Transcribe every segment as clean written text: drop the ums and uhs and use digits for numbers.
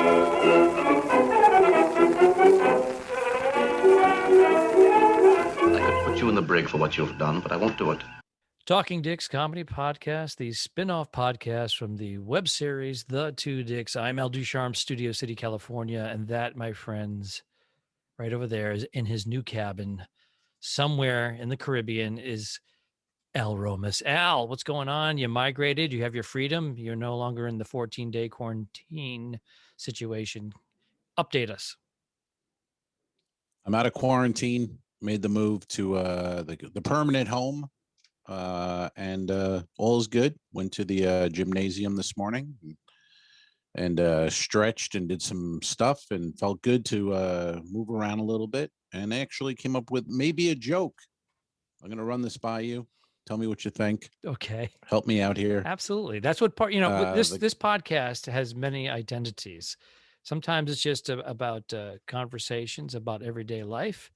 I could put you in the brig for what you've done, but I won't do it. Talking Dicks Comedy Podcast, the spin-off podcast from the web series The Two Dicks. I'm Al Ducharme, Studio City, California, and that, my friends, right over there is in his new cabin somewhere in the Caribbean is Al Romas. Al, what's going on? You migrated, you have your freedom, you're no longer in the 14-day quarantine situation. Update us. I'm out of quarantine, made the move to the permanent home. And all is good. Went to the gymnasium this morning and stretched and did some stuff and felt good to move around a little bit. And I actually came up with maybe a joke. I'm going to run this by you. Tell me what you think. Okay. Help me out here. Absolutely. That's what part, this podcast has many identities. Sometimes it's just about conversations about everyday life,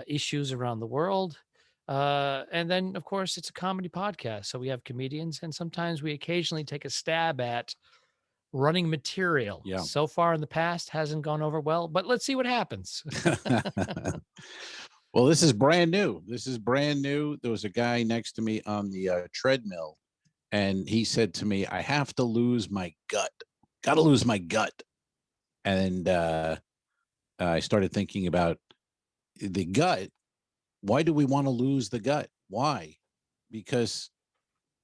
issues around the world. And then, of course, it's a comedy podcast. So we have comedians, and sometimes we occasionally take a stab at running material. Yeah. So far in the past hasn't gone over well, but let's see what happens. Well, this is brand new. There was a guy next to me on the treadmill, and he said to me, I have to lose my gut. Got to lose my gut. And I started thinking about the gut. Why do we want to lose the gut? Why? Because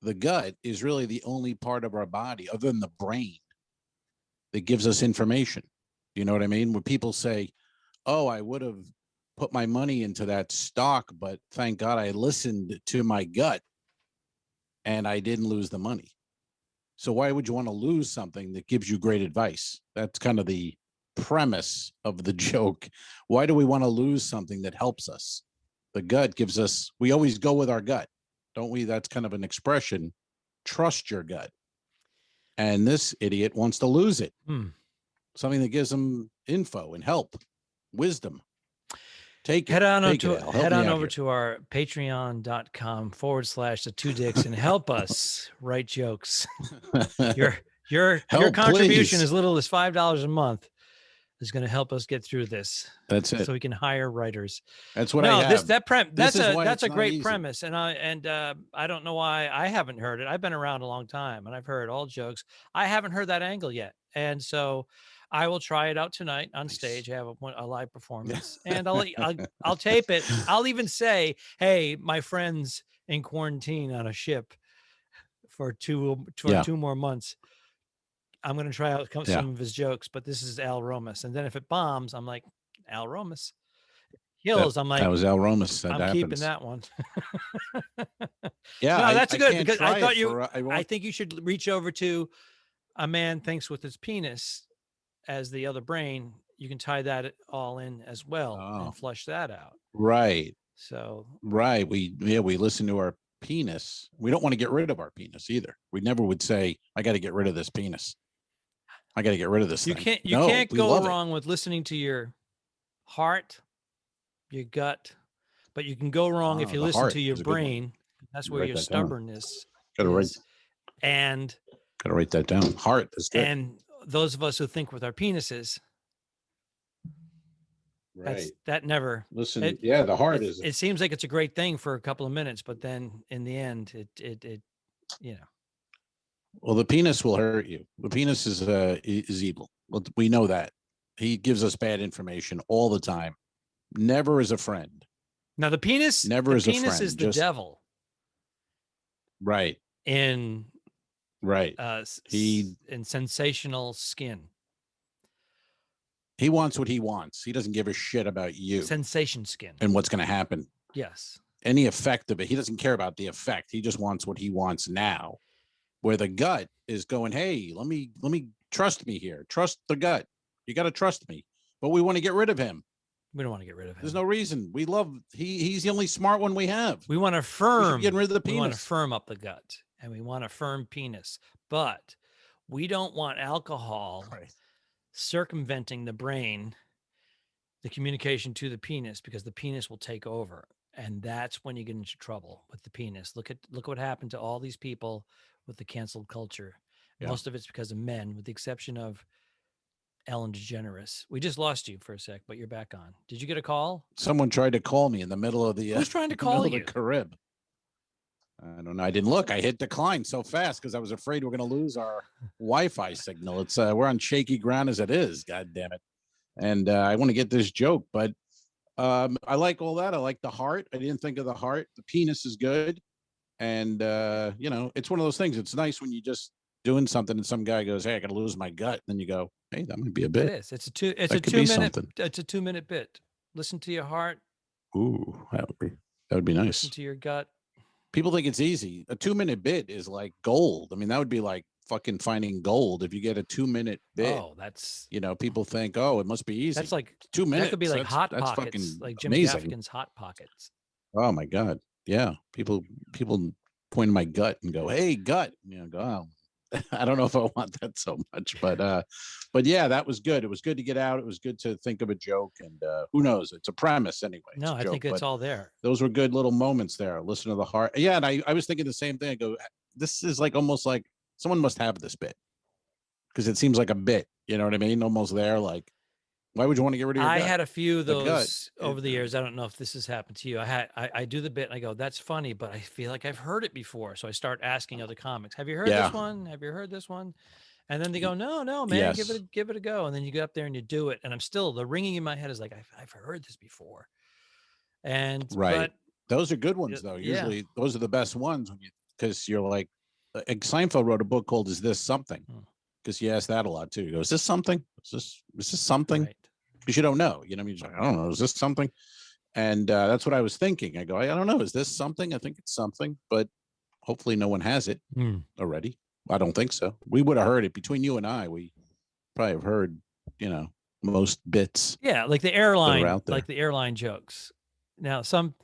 the gut is really the only part of our body other than the brain that gives us information. You know what I mean? When people say, oh, I would have put my money into that stock, but thank God I listened to my gut and I didn't lose the money. So why would you want to lose something that gives you great advice? That's kind of the premise of the joke. Why do we want to lose something that helps us? The gut gives us, we always go with our gut, don't we? That's kind of an expression. Trust your gut. And this idiot wants to lose it. Something that gives him info and help, wisdom. Head on over to our patreon.com/the two dicks and help us write jokes. Your contribution, please. as little as $5 a month, is going to help us get through this. That's it. So we can hire writers. That's what I have. That's a great premise. And I don't know why I haven't heard it. I've been around a long time and I've heard all jokes. I haven't heard that angle yet. And so I will try it out tonight on stage. I have a live performance and I'll tape it. I'll even say, hey, my friends in quarantine on a ship for two more months. I'm going to try out some of his jokes, but this is Al Romas. And then if it bombs, I'm like, Al Romas. Kills, I'm like, that was Al Romas. I'm keeping that one. Yeah. No, that's good, because I think you should reach over to a man thinks with his penis as the other brain. You can tie that all in as well and flush that out. Right. So, right. We listen to our penis. We don't want to get rid of our penis either. We never would say, I got to get rid of this penis. I got to get rid of this thing. You can't go wrong with listening to your heart, your gut, but you can go wrong if you listen to your brain. That's where your stubbornness is. And gotta write that down. Heart is good. And those of us who think with our penises, that never listen. The heart is. It seems like it's a great thing for a couple of minutes, but then in the end, it Well, the penis will hurt you. The penis is evil. We know that. He gives us bad information all the time. Never as a friend. Now the penis is the devil. Right. In sensational skin. He wants what he wants. He doesn't give a shit about you. Sensation skin. And what's going to happen. Yes. Any effect of it. He doesn't care about the effect. He just wants what he wants now. Where the gut is going, hey, let me trust me here. Trust the gut. You got to trust me. But we want to get rid of him. We don't want to get rid of him. There's no reason. We love. He's the only smart one we have. We want to firm. Get rid of the penis. We want to firm up the gut, and we want a firm penis. But we don't want alcohol circumventing the brain, the communication to the penis, because the penis will take over, and that's when you get into trouble with the penis. Look what happened to all these people with the canceled culture. Yeah. Most of it's because of men, with the exception of Ellen DeGeneres. We just lost you for a sec, but you're back on. Did you get a call? Someone tried to call me in the middle of the Who's trying to in the middle call of the you? Carib. I don't know. I didn't look. I hit decline so fast because I was afraid we're going to lose our Wi-Fi signal. It's we're on shaky ground as it is. God damn it! And I want to get this joke, but I like all that. I like the heart. I didn't think of the heart. The penis is good, and you know, it's one of those things. It's nice when you just doing something and some guy goes, "Hey, I got to lose my gut." Then you go, "Hey, that might be a It bit." is. It's a two. It's That a could be 2 minute. something. It's a 2 minute bit. Listen to your heart. Ooh, that would be Listen nice. to your gut. People think it's easy. A 2 minute bit is like gold. I mean, that would be like fucking finding gold if you get a 2 minute bit. Oh, that's, You know, people think, oh, it must be easy. that's like 2 minutes. That could be like Hot That's Pockets, fucking like Jim amazing. Gaffigan's Hot Pockets. Oh my god, yeah. People point to my gut and go, "Hey, gut." You know, go. Oh. I don't know if I want that so much, but yeah, that was good. It was good to get out. It was good to think of a joke, and who knows? It's a premise anyway. It's No, a I joke, think it's but all there. those were good little moments there. Listen to the heart. Yeah, and I was thinking the same thing. I go, this is like almost like someone must have this bit because it seems like a bit. You know what I mean? Almost there. Like, why would you want to get rid of your I gut? had a few of The gut, those over the years. I don't know if this has happened to you. I do the bit and I go, that's funny, but I feel like I've heard it before. So I start asking other comics, have you heard Yeah. this one? Have you heard this one? And then they go, no, man, Yes. give it a go. And then you get up there and you do it. And I'm still, the ringing in my head is like, I've heard this before. And, Right. but Those are good ones though. yeah. Usually those are the best ones when you, because you're like Seinfeld wrote a book called "Is This Something?" Because he asked that a lot too. He goes, "Is this something? Is this something?" Right. Because you don't know. You know, you're like, I don't know. Is this something? And that's what I was thinking. I go, I don't know. Is this something? I think it's something, but hopefully no one has it already. I don't think so. We would have heard it between you and I. We probably have heard, you know, most bits. Yeah, like the airline jokes. Now, some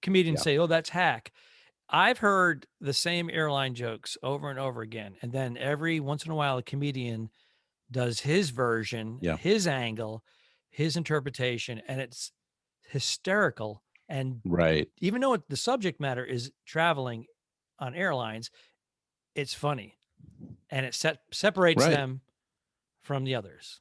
comedians say, "Oh, that's hack." I've heard the same airline jokes over and over again, and then every once in a while, a comedian does his version, his angle, his interpretation, and it's hysterical. And even though the subject matter is traveling on airlines, it's funny, and it separates them from the others.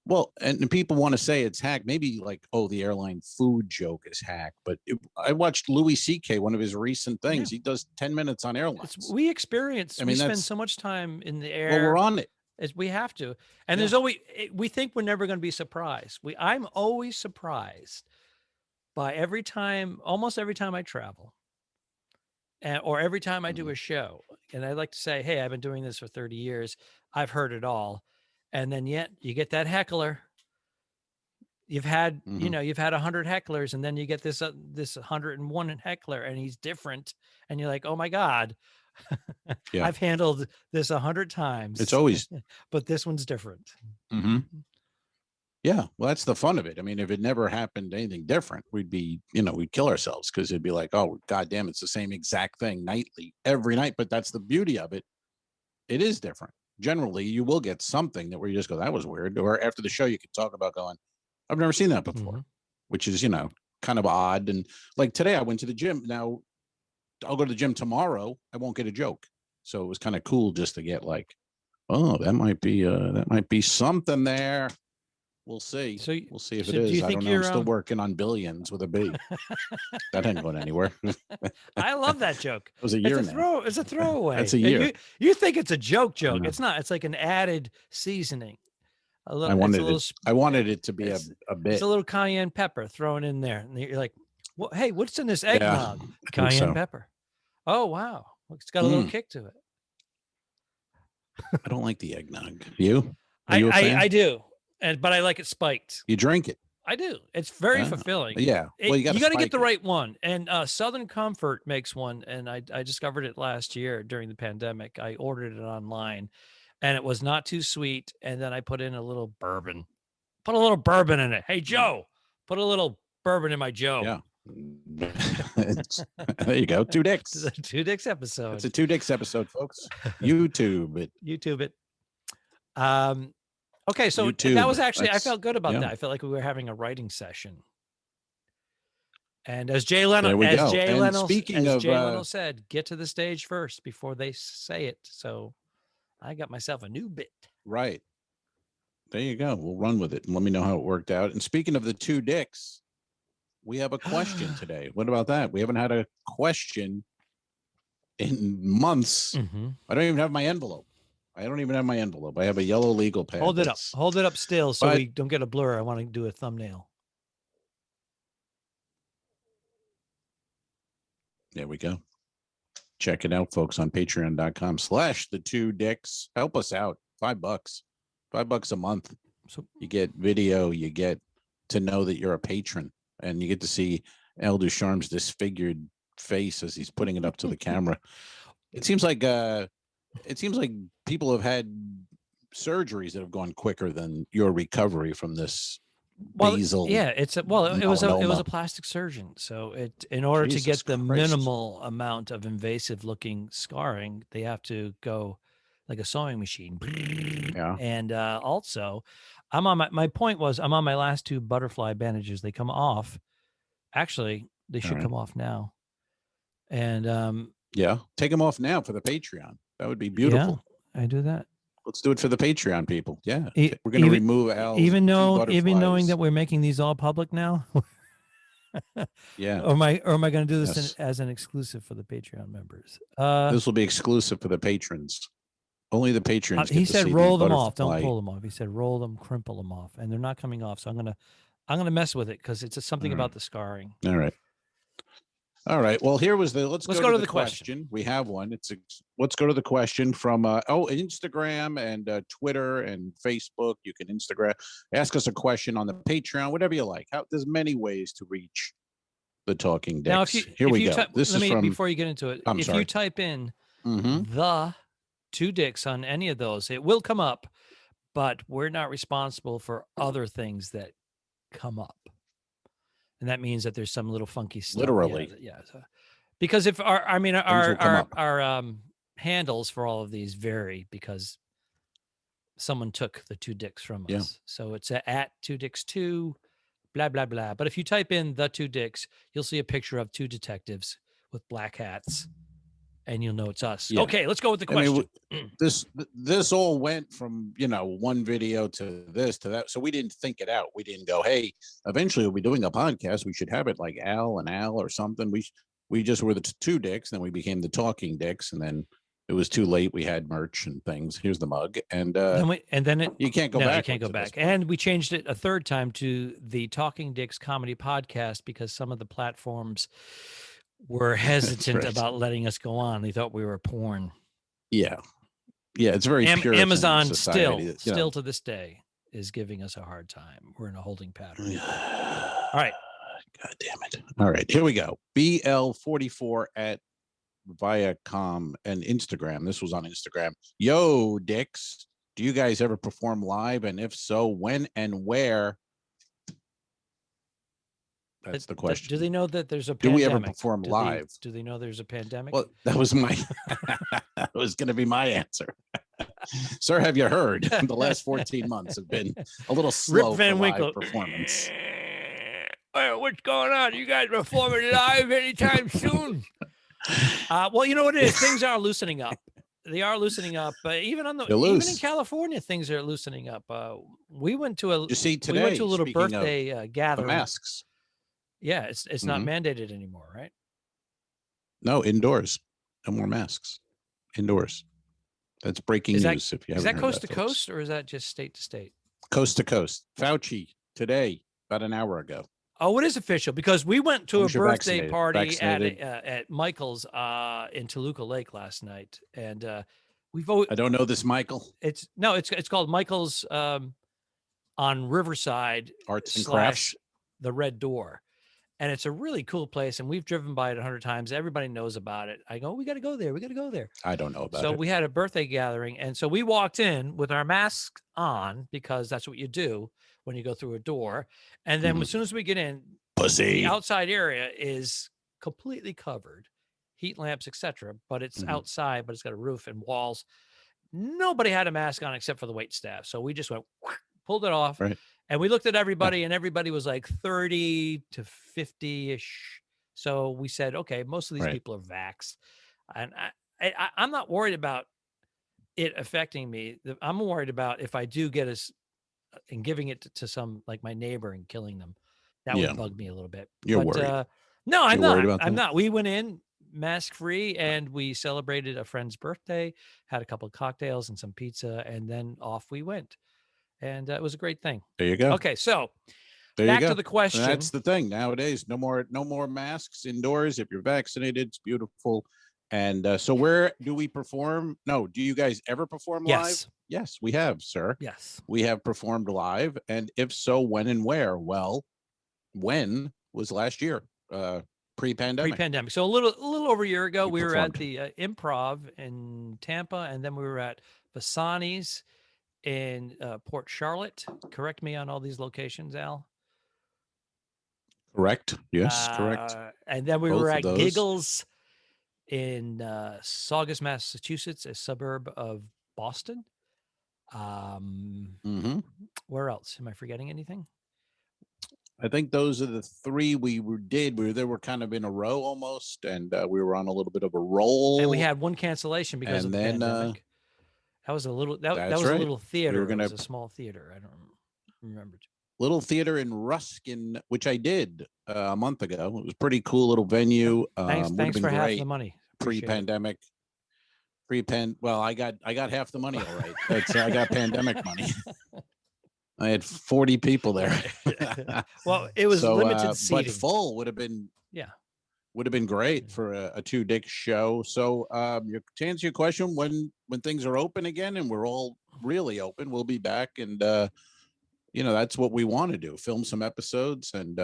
Well, and people want to say it's hack. Maybe like, oh, the airline food joke is hack. But I watched Louis C.K., one of his recent things. Yeah. He does 10 minutes on airlines. We spend so much time in the air. Well, we're on it. We have to. And there's always, we think we're never going to be surprised. I'm always surprised by almost every time I travel. Or every time I do a show. And I like to say, hey, I've been doing this for 30 years. I've heard it all. And then yet you get that heckler. You've had, you've had 100 hecklers, and then you get this 101 heckler, and he's different. And you're like, oh my God, I've handled this 100 times. It's always, but this one's different. Yeah. Well, that's the fun of it. I mean, if it never happened anything different, we'd be, we'd kill ourselves because it'd be like, oh, goddamn, it's the same exact thing nightly, every night. But that's the beauty of it. It is different. Generally, you will get something that where you just go, that was weird. Or after the show, you could talk about going, I've never seen that before, which is, kind of odd. And like today, I went to the gym. Now I'll go to the gym tomorrow. I won't get a joke. So it was kind of cool just to get like, oh, that might be something there. We'll see. So we'll see if it is. I don't know. I'm still working on billions with a B. That ain't going anywhere. I love that joke. It was a year now. It's a throwaway. That's a year. You think it's a joke. It's not. It's like an added seasoning. I wanted it to be a bit. It's a little cayenne pepper thrown in there. And you're like, well, hey, what's in this eggnog? Cayenne pepper. Oh, wow. It's got a little kick to it. I don't like the eggnog. You? I do. But I like it spiked. You drink it? I do. It's very fulfilling. Yeah. Well, you got to get the right one. And Southern Comfort makes one, and I discovered it last year during the pandemic. I ordered it online, and it was not too sweet. And then I put in a little bourbon. Put a little bourbon in it. Hey, Joe, put a little bourbon in my Joe. Yeah. There you go. Two dicks. It's a Two Dicks episode. It's a Two Dicks episode, folks. YouTube it. YouTube it. Okay, so that was actually, I felt good about that. I felt like we were having a writing session. And as Jay Leno said, get to the stage first before they say it. So I got myself a new bit. Right. There you go. We'll run with it and let me know how it worked out. And speaking of the two dicks, we have a question today. What about that? We haven't had a question in months. I don't even have my envelope. I have a yellow legal pad. Hold it up. Hold it up still so we don't get a blur. I want to do a thumbnail. There we go. Check it out, folks, on patreon.com/the2dicks. Help us out. $5. $5 a month. So you get video, you get to know that you're a patron, and you get to see El Ducharme's disfigured face as he's putting it up to the camera. It seems like people have had surgeries that have gone quicker than your recovery from this. Basal. Yeah, it was a plastic surgeon. So in order to get the minimal amount of invasive looking scarring, they have to go like a sewing machine. Yeah. And also I'm on my point was I'm on my last 2 butterfly bandages. They come off. Actually, they should come off now. And yeah, take them off now for the Patreon. That would be beautiful. Yeah, I do that. Let's do it for the Patreon people. Yeah, we're going to remove Al's even knowing that we're making these all public now. Yeah. Or am I going to do this as an exclusive for the Patreon members? This will be exclusive for the patrons. Only the patrons. He said roll them off. Don't pull them off. He said roll them, crimple them off, and they're not coming off. So I'm gonna mess with it because it's something about the scarring. All right. Well, here was let's go to the question. We have one. Let's go to the question from Instagram and Twitter and Facebook. You can ask us a question on the Patreon, whatever you like. There's many ways to reach the Talking Dicks. Now, here we go. Before you get into it, if you type in the 2 dicks on any of those, it will come up, but we're not responsible for other things that come up. And that means that there's some little funky stuff. Literally. Yeah. Because if our handles for all of these vary because someone took the 2 dicks from us. So it's at 2dicks2, blah, blah, blah. But if you type in the 2 dicks, you'll see a picture of 2 detectives with black hats. And you'll know it's us. Yeah. Okay, let's go with the question. I mean, this all went from one video to this to that, so we didn't think it out. We didn't go, hey, eventually we'll be doing a podcast. We should have it like Al and Al or something. We just were the 2 dicks, then we became the Talking Dicks, and then it was too late. We had merch and things. Here's the mug, and then you can't go back. You can't go back. And we changed it a 3rd time to the Talking Dicks Comedy Podcast because some of the platforms were hesitant about letting us go on. They thought we were porn. Yeah. It's very pure. Amazon still to this day is giving us a hard time. We're in a holding pattern. All right. God damn it. All right, here we go. BL44 at Viacom and Instagram. This was on Instagram. Yo, dicks. Do you guys ever perform live? And if so, when and where? That's the question. Do they know that there's a pandemic? Do we ever perform do live? Do they know there's a pandemic? Well, that was that was going to be my answer. Sir, have you heard? The last 14 months have been a little slow for live performance. What's going on? You guys performing live anytime soon? Well, you know what it is? Things are loosening up. They are loosening up. Even in California, things are loosening up. We went to a little birthday gathering. Masks. Yeah, it's not mandated anymore, right? No, indoors. No more masks. Indoors. That's breaking news. Is that coast to coast or is that just state to state? Coast to coast. Fauci today, about an hour ago. Oh, it is official because we went to a birthday party at Michael's in Toluca Lake last night, and I don't know this Michael. It's called Michael's on Riverside Arts and Crafts, the Red Door. And it's a really cool place, and we've driven by it 100 times. Everybody knows about it. I go, we got to go there. We got to go there. I don't know about it. So we had a birthday gathering, and so we walked in with our masks on because that's what you do when you go through a door. And then as soon as we get in, the outside area is completely covered, heat lamps, etc. But it's outside, but it's got a roof and walls. Nobody had a mask on except for the wait staff. So we just went, pulled it off. Right. And we looked at everybody, and everybody was like 30 to 50-ish. So we said, okay, most of these people are vaxxed. And I'm not worried about it affecting me. I'm worried about if I do get and giving it to some like my neighbor and killing them. That Yeah. would bug me a little bit. You're But worried. no, I'm You're worried not. about I'm that? not. We went in mask free and we celebrated a friend's birthday, had a couple of cocktails and some pizza, and then off we went. And it was a great thing. There you go. Okay, so There you back go. to the question. And that's the thing nowadays. No more masks indoors. If you're vaccinated, it's beautiful. And so where do we perform? No, do you guys ever perform live? Yes. Yes, we have, sir. Yes. We have performed live. And if so, when and where? Well, when was last year? Pre-pandemic. Pre-pandemic. So a little over a year ago, You we were at performed. the Improv in Tampa, and then we were at Vasani's in Port Charlotte. Correct me on all these locations, Al. Correct. Yes, correct. And then we Both were of at those. Giggles in Saugus, Massachusetts, a suburb of Boston. Mhm. Where else? Am I forgetting anything? I think those are the three we did. They were kind of in a row almost, and we were on a little bit of a roll. And we had one cancellation because of the pandemic. That was a little. That was right. a little theater. We were gonna, it was a small theater. I don't remember. Little theater in Ruskin, which I did a month ago. It was a pretty cool little venue. Thanks for half the money. Pre-pandemic. Well, I got half the money. All right. I got pandemic money. I had 40 people there. Well, it was limited seating. But full would have been great for a two dick show. So to answer your question, when things are open again and we're all really open, we'll be back. And that's what we want to do: film some episodes and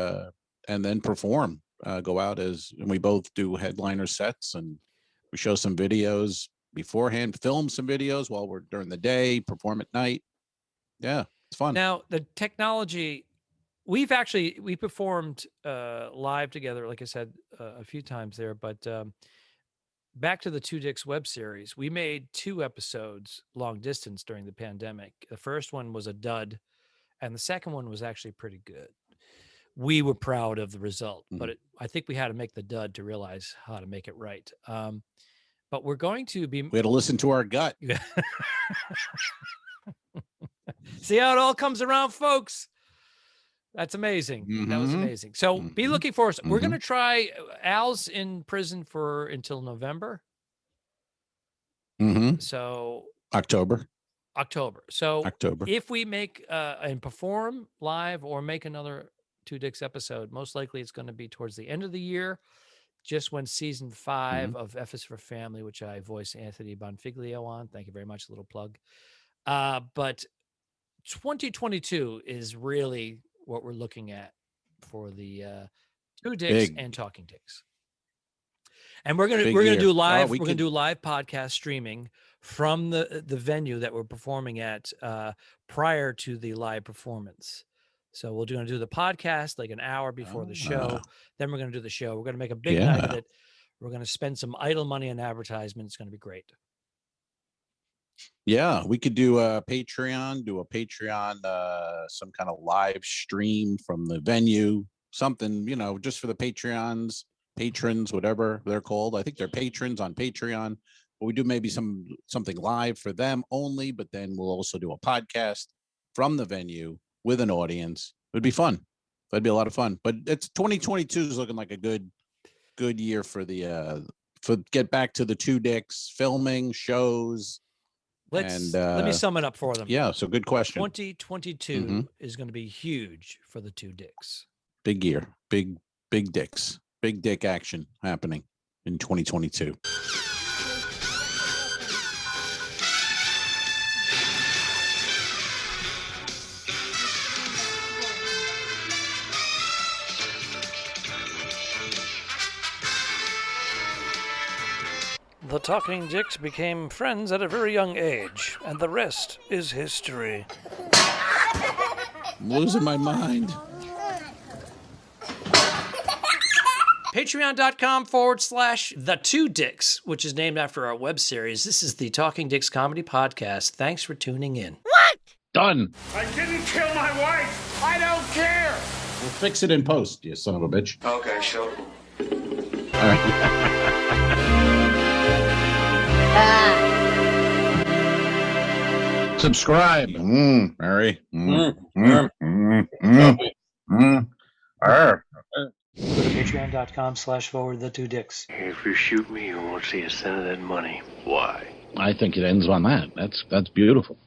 then perform. Go out and we both do headliner sets, and we show some videos beforehand, film some videos while we're during the day, perform at night. Yeah. It's fun. Now, the technology, we performed live together, like I said, a few times there, but back to the Two Dicks web series, we made 2 episodes long distance during the pandemic. The first one was a dud, and the second one was actually pretty good. We were proud of the result, but I think we had to make the dud to realize how to make it right. But we're going to be... We had to listen to our gut. See how it all comes around, folks. That's amazing. That was amazing. So be looking for us. We're going to try. Al's in prison until November. So October. So October. If we make and perform live or make another Two Dicks episode, most likely it's going to be towards the end of the year, just when season 5 of F is for Family, which I voice Anthony Bonfiglio on. Thank you very much. A little plug. But 2022 is really what we're looking at for the Two Dicks and Talking Dicks. And we're gonna do live. We're gonna do live podcast streaming from the venue that we're performing at prior to the live performance. So we're going to do the podcast like an hour before the show. Then we're going to do the show. We're going to make a big night of it. We're going to spend some idle money on advertisement. It's going to be great. Yeah, we could do a Patreon, some kind of live stream from the venue, something, just for the patrons, whatever they're called. I think they're patrons on Patreon. But we do maybe something live for them only, but then we'll also do a podcast from the venue with an audience. It'd be fun. That'd be a lot of fun. But it's 2022 is looking like a good year for get back to the Two Dicks filming shows. Let me sum it up for them. Yeah, so good question. 2022 is going to be huge for the Two Dicks. Big year, big dicks, big dick action happening in 2022. The Talking Dicks became friends at a very young age, and the rest is history. I'm losing my mind. Patreon.com/The Two Dicks, which is named after our web series. This is the Talking Dicks Comedy Podcast. Thanks for tuning in. What? Done. I didn't kill my wife. I don't care. We'll fix it in post, you son of a bitch. Okay, sure. All right. Subscribe, Mary. Go to patreon.com/forward2dicks. If you shoot me, you won't see a cent of that money. Why? I think it ends on that. That's beautiful.